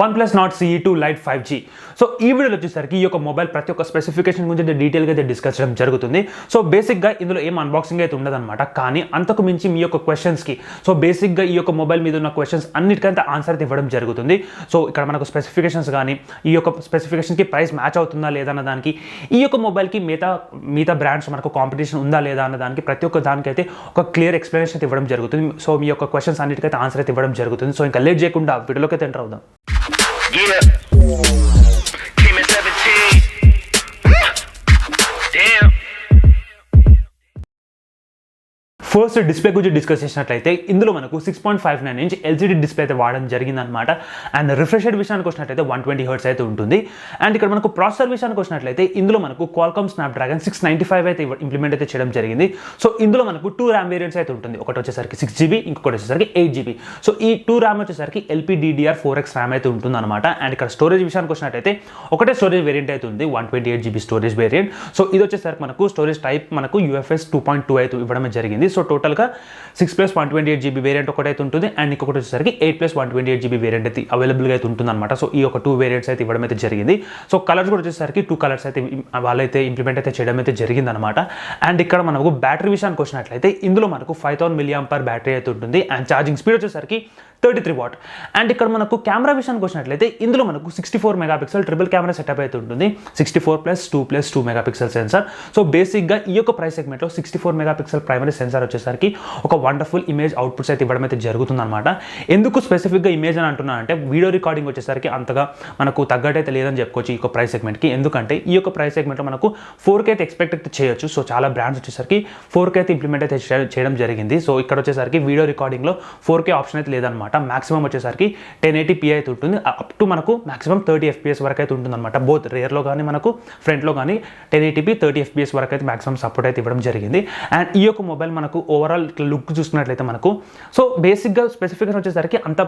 OnePlus Nord CE2 Lite 5G. So ఈ వీడియోలో వచ్చేసరికి ఈ యొక్క మొబైల్ ప్రతి ఒక్క స్పెసిఫికేషన్ గురించి డీటెయిల్గా అయితే డిస్కస్ చేయడం జరుగుతుంది. సో బేసిక్గా ఇందులో ఏం అన్బాక్సింగ్ అయితే ఉండదన్నమాట, కానీ అంతకు మించి మీ యొక్క క్వశ్చన్స్కి బేసిక్గా ఈ యొక్క మొబైల్ మీద ఉన్న క్వశ్చన్స్ అన్నిటికంటే ఆన్సర్ ఇవ్వడం జరుగుతుంది. సో ఇక్కడ మనకు స్పెసిఫికేషన్స్ కానీ ఈ యొక్క స్పెసిఫికేషన్కి ప్రైస్ మ్యాచ్ అవుతుందా లేదా అన్న దానికి, ఈ యొక్క మొబైల్కి మిగతా బ్రాండ్స్ మనకు కాంపిటీషన్ ఉందా లేదా అన్న దానికి ప్రతి ఒక్క దానికైతే ఒక క్లియర్ ఎక్స్ప్లెనేషన్ అయితే ఇవ్వడం జరుగుతుంది. సో మీ యొక్క క్వశ్చన్స్ అన్నిటికైతే ఆన్సర్ అయితే ఇవ్వడం జరుగుతుంది. సో ఇంకా లేట్ చేయకుండా వీడియోలోకి అయితే ఎంటర్ అవుదాం. Yeah. Team at 17. Damn. First display గురించి డిస్కస్ చేసినట్లయితే ఇందులో మనకు 6.59 ఇంచ్ ఎల్సీడీ డిస్ప్లే అయితే వాడడం జరిగిందనమాట. అండ్ రిఫ్రెష్ రేట్ విషయానికి వచ్చినట్లయితే 120 హెర్ట్జ్ అయితే ఉంటుంది. అండ్ ఇక్కడ మనకు ప్రాసెసర్ విషయానికి వచ్చినట్లయితే ఇందులో మనకు Qualcomm Snapdragon 695 అయితే ఇంప్లిమెంట్ అయితే చేయడం జరిగింది. సో ఇందులో మనకు 2 RAM వేరియంట్స్ అయితే ఉంటుంది. ఒకటి వచ్చేసరికి 6GB, ఇంకొకటి వచ్చేసరికి 8GB. సో ఈ 2 RAM వచ్చేసరికి LPDDR4X RAM అయితే ఉంటుంది అనమాట. అండ్ ఇక్కడ స్టోరేజ్ విషయానికి వచ్చినట్లయితే ఒకటే స్టోరేజ్ వేరియంట్ అయితే ఉంది, 128GB స్టోరేజ్ వేరియంట్. సో ఇది వచ్చేసరికి మనకు స్టోరేజ్ టైప్ మనకు UFS 2.2 అయితే ఇవ్వడమే జరిగింది. సో టోటల్గా 6+128GB వేరియంట్ ఒకటైతే ఉంటుంది. అండ్ ఇంకొకటి వచ్చేసరికి 8+128GB వేరియంట్ అయితే అవైలబుల్గా అయితే ఉంటుంది అనమాట. సో ఈ ఒక 2 వేరియంట్స్ అయితే ఇవ్వడం అయితే జరిగింది. సో కలర్స్ కూడా వచ్చేసరికి 2 కలర్స్ అయితే వాళ్ళైతే ఇంప్లిమెంట్ అయితే చేయడం అయితే జరిగింది అనమాట. అండ్ ఇక్కడ మనకు బ్యాటరీ విషయానికి వచ్చినట్లయితే ఇందులో మనకు 5000 mAh బ్యాటరీ అయితే ఉంటుంది. అండ్ ఛార్జింగ్ స్పీడ్ వచ్చేసరికి 33 వాట్. అండ్ ఇక్కడ మనకు కెమెరా విషయానికి వచ్చినట్లయితే ఇందులో మనకు 64 మెగాపిక్సెల్ ట్రిపుల్ కెమెరా సెటప్ అయితే ఉంటుంది. 64+2+2 మెగాపిక్సెల్ సెన్సార్. సో బేసిక్గా ఈ యొక్క ప్రైస్ సెగ్మెంట్లో 64 మెగాపిక్సెల్ ప్రైమరీ సెన్సార్ వచ్చేసరికి ఒక వండర్ఫుల్ ఇమేజ్ అవుట్పుట్స్ అయితే ఇవ్వడం అయితే జరుగుతుంది అనమాట. ఎందుకు స్పెసిఫిక్గా ఇమేజ్ అని అంటున్నా అంటే వీడియో రికార్డింగ్ వచ్చేసరికి అంతగా మనకు తగ్గట్టు అయితే లేదని చెప్పుకోవచ్చు ఈ యొక్క ప్రైస్ సెగ్మెంట్కి. ఎందుకంటే ఈ యొక్క ప్రైస్ సెగ్మెంట్లో మనకు 4K అయితే ఎక్స్పెక్ట్ అయితే చేయొచ్చు. సో చాలా బ్రాండ్స్ వచ్చేసరికి 4K అయితే ఇంప్లిమెంట్ అయితే చేయడం జరిగింది. సో ఇక్కడ వచ్చేసరికి వీడియో రికార్డింగ్లో 4K ఆప్షన్ అయితే లేదనమాట. మాక్సిమం వచ్చేసరికి 1080p అయితే ఉంటుంది. అప్ టు మనకు మాక్సిమం 30 FPS వరకు అయితే ఉంటుంది అనమాట. బోత్ రేర్లో కానీ మనకు ఫ్రంట్లో కానీ 1080p 30 FPS వరకు అయితే మాక్సిమం సపోర్ట్ అయితే ఇవ్వడం జరిగింది. అండ్ ఈ యొక్క మొబైల్ మనకు ఓవరాల్ లుక్ చూసుకున్నట్లయితే మనకు సో బేసిక్గా స్పెసిఫికేషన్ వచ్చేసరికి అంత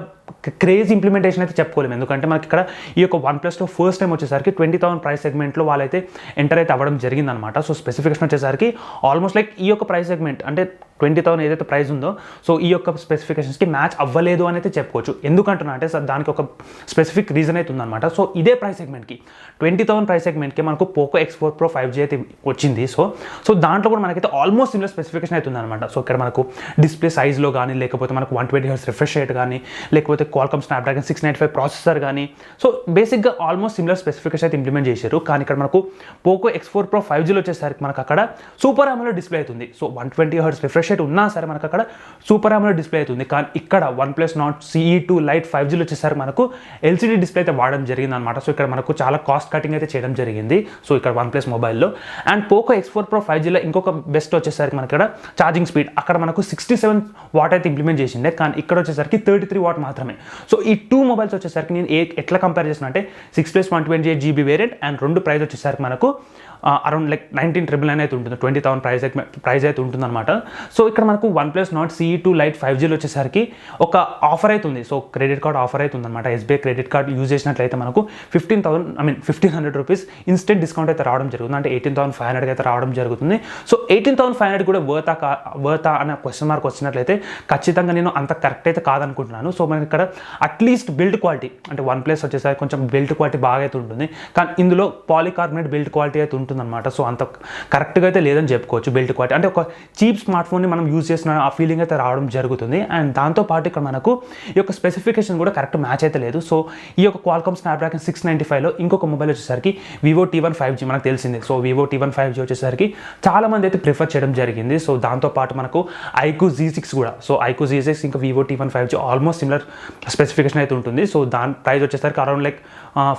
క్రేజ్ ఇంప్లిమెంటేషన్ అయితే చెప్పుకోలేము. ఎందుకంటే మనకి ఇక్కడ ఈ యొక్క OnePlusలో ఫస్ట్ టైం వచ్చేసరికి 20,000 ప్రైస్ సెగ్మెంట్లో వాళ్ళైతే ఎంటర్ అయితే అవ్వడం జరిగిందనమాట. సో స్పెసిఫికేషన్ వచ్చేసరికి ఆల్మోస్ట్ లైక్ ఈ యొక్క ప్రైస్ సెగ్మెంట్ అంటే 20,000 ఏదైతే ప్రైస్ ఉందో సో ఈ యొక్క స్పెసిఫికేషన్స్కి మ్యాచ్ అవ్వలేదు అని అయితే చెప్పుకోవచ్చు. ఎందుకంటున్నా అంటే సార్ దానికి ఒక స్పెసిఫిక్ రీజన్ అయితే ఉందన్నమాట. సో ఇదే ప్రైస్ సెగ్మెంట్కి 20,000 ప్రైస్ సెగ్మెంట్కి మనకు పోకో X4 Pro 5G అయితే వచ్చింది. సో దాంట్లో కూడా మనకైతే ఆల్మోస్ట్ సిమిలర్ స్పెసిఫికేషన్ అయితే ఉందన్నమాట. సో ఇక్కడ మనకు డిస్ప్లే సైజ్లో కానీ లేకపోతే మనకు 120 హెర్ట్జ్ రిఫ్రెష్ రేట్ కానీ లేకపోతే Qualcomm Snapdragon 695 ప్రాసెసర్ కానీ సో బేసిక్గా ఆల్మోస్ట్ సిమిలర్ స్పెసిఫికేషన్ అయితే ఇంప్లిమెంట్ చేశారు. కానీ ఇక్కడ మనకు పోకో X4 Pro 5Gలో వచ్చేసరికి మనకు అక్కడ సూపర్ AMOLED డిస్ప్లే అవుతుంది. సో 120 హెర్ట్జ్ రిఫ్రెష్ రేట్ ఉన్నా సరే మనకు అక్కడ సూపర్ AMOLED డిస్ప్లే అవుతుంది. కానీ ఇక్కడ OnePlus Nord CE2 Lite 5Gలో వచ్చేసరికి మనకు LCD డిస్ప్లే అయితే వాడడం జరిగింది అనమాట. సో ఇక్కడ మనకు చాలా కాస్ట్ కటింగ్ అయితే చేయడం జరిగింది. సో ఇక్కడ OnePlus మొబైల్లో అండ్ పోకో X4 Pro 5Gలో ఇంకొక బెస్ట్ వచ్చేసరికి మనకి ఇక్కడ ఛార్జింగ్ స్పీడ్ అక్కడ మనకు 67 వాట్ అయితే ఇంప్లిమెంట్ చేసిండే, కానీ ఇక్కడ వచ్చేసరికి 33 వాట్ మాత్రమే. సో ఈ 2 మొబైల్స్ వచ్చేసరికి నేను ఎట్లా కంపేర్ చేసిన అంటే 6+128GB వేరియంట్ అండ్ రెండు ప్రైస్ వచ్చేసరికి మనకు అరౌండ్ లైక్ 19,999 అయితే ఉంటుంది. 20,000 ప్రైస్ అయితే ఉంటుంది అనమాట. సో ఇక్కడ మనకు OnePlus Nord CE2 Lite 5Gలో వచ్చేసరికి ఒక ఆఫర్ అయితే ఉంది. సో క్రెడిట్ కార్డ్ ఆఫర్ అయితే ఉందన్నమాట. SBI క్రెడిట్ కార్డ్ యూజ్ చేసినట్లయితే మనకు 1,500 రూపీస్ ఇన్స్టెంట్ డిస్కౌంట్ అయితే రావడం జరుగుతుంది. అంటే 18,500 అయితే రావడం జరుగుతుంది. సో 18,500 కూడా వర్తా అనే క్వశ్చన్ మార్క్ వచ్చినట్లయితే ఖచ్చితంగా నేను అంత కరెక్ట్ అయితే కాదనుకుంటున్నాను. సో మనకి ఇక్కడ అట్లీస్ట్ బిల్డ్ క్వాలిటీ అంటే OnePlus వచ్చేసరికి కొంచెం బిల్డ్ క్వాలిటీ బాగా అయితే ఉంటుంది, కానీ ఇందులో పాలికార్బోనేట్ బిల్డ్ క్వాలిటీ అయితే ఉంటుందన్నమాట. సో అంత కరెక్ట్గా అయితే లేదని చెప్పుకోవచ్చు బిల్డ్ క్వాలిటీ. అంటే ఒక చీప్ స్మార్ట్ ఫోన్ని మనం యూజ్ చేసిన ఆ ఫీలింగ్ అయితే రావడం జరుగుతుంది. అండ్ దాంతోపాటు ఇక్కడ మనకు ఈ యొక్క స్పెసిఫికేషన్ కూడా కరెక్ట్ మ్యాచ్ అయితే లేదు. సో ఈ యొక్క Qualcomm Snapdragon 695లో ఇంకొక మొబైల్ వచ్చేసరికి Vivo T1 5G మనకు తెలిసింది. సో Vivo T1 5G వచ్చేసరికి చాలా మంది అయితే ప్రిఫర్ చేయడం జరిగింది. సో దాంతోపాటు మనకు iQOO Z6 కూడా. సో iQOO Z6 ఇంకా Vivo T1 5G almost similar specification అయితే ఉంటుంది. సో దాని ప్రైస్ వచ్చేసరికి అరౌండ్ లైక్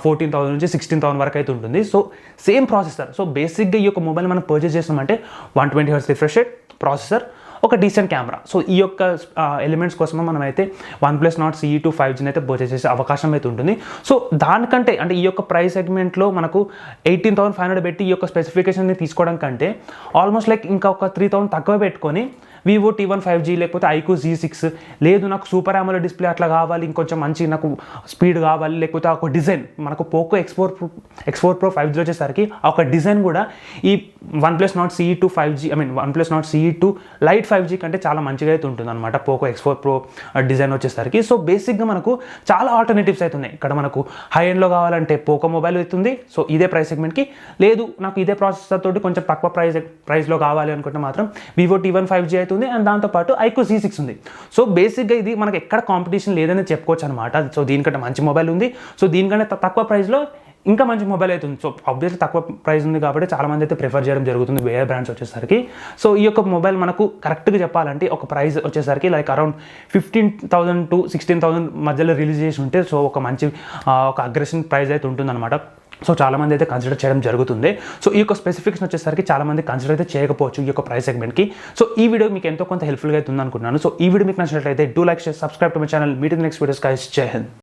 14,000 నుంచి 16,000 వరకు అయితే ఉంటుంది. So same processor. సో బేసిక్గా ఈ యొక్క మొబైల్ మనం పర్చేస్ చేసామంటే 120 హెర్ట్జ్ రిఫ్రెష్ రేట్, ప్రాసెసర్, ఒక డీసెంట్ కెమెరా. సో ఈ యొక్క ఎలిమెంట్స్ కోసం మనం అయితే OnePlus Nord CE2 5Gని అయితే పర్చేస్ చేసే అవకాశం అయితే ఉంటుంది. సో దానికంటే అంటే ఈ యొక్క ప్రైస్ సెగ్మెంట్లో మనకు 18,500 పెట్టి ఈ యొక్క స్పెసిఫికేషన్ని తీసుకోవడం కంటే ఆల్మోస్ట్ లైక్ ఇంకా ఒక 3,000 తక్కువ పెట్టుకొని వివో T1 5G లేకపోతే ఐక్యూ Z6, లేదు నాకు సూపర్ AMOLED డిస్ప్లే అట్లా కావాలి, ఇంకొంచెం మంచి నాకు స్పీడ్ కావాలి, లేకపోతే ఒక డిజైన్ మనకు పోకో X4 Pro 5G వచ్చేసరికి ఒక డిజైన్ కూడా ఈ OnePlus Nord CE2 5G OnePlus Nord CE2 Lite 5G కంటే చాలా మంచిగా అయితే ఉంటుంది అనమాట పోకో X4 Pro డిజైన్ వచ్చేసరికి. సో బేసిక్గా మనకు చాలా ఆల్టర్నేటివ్స్ అయితే ఉన్నాయి. ఇక్కడ మనకు హై ఎండ్లో కావాలంటే పోకో మొబైల్ అవుతుంది, సో ఇదే ప్రైస్ సెగ్మెంట్కి. లేదు నాకు ఇదే ప్రాసెసర్ తోటి కొంచెం తక్కువ ప్రైస్లో కావాలి అనుకుంటే మాత్రం వివో T1 5G అవుతుంది, అండ్ దాంతోపాటు ఐక్యూ Z6 ఉంది. సో బేసిక్గా ఇది మనకి ఎక్కడ కాంపిటీషన్ లేదని చెప్పుకోవచ్చు అనమాట. సో దీనికంటే మంచి మొబైల్ ఉంది, సో దీనికంటే తక్కువ ప్రైస్లో ఇంకా మంచి మొబైల్ అవుతుంది. సో ఆబ్వియస్లీ తక్కువ ప్రైస్ ఉంది కాబట్టి చాలామంది అయితే ప్రిఫర్ చేయడం జరుగుతుంది వేరే బ్రాండ్స్ వచ్చేసరికి. సో ఈ యొక్క మొబైల్ మనకు కరెక్ట్గా చెప్పాలంటే ఒక ప్రైస్ వచ్చేసరికి లైక్ అరౌండ్ 15,000 to 16,000 మధ్యలో రిలీజ్ చేసి ఉంటే సో ఒక మంచి ఒక అగ్రెషన్ ప్రైస్ అయితే ఉంటుందన్నమాట. సో చాలామంది అయితే కన్సిడర్ చేయడం జరుగుతుంది. సో ఈ యొక్క స్పెసిఫికేషన్ వచ్చేసరికి చాలామంది కన్సిడర్ అయితే చేయకపోవచ్చు ఈ యొక్క ప్రైస్ సెగ్మెంట్కి. సో ఈ వీడియో మీకు ఎంతో కొంత హెల్ప్ఫుల్గా అయితే ఉంది అనుకుంటున్నాను. సో ఈ వీడియో మీకు నచ్చినట్లయితే do like, share, subscribe to my channel. Meet in next videos guys. జై హింద్.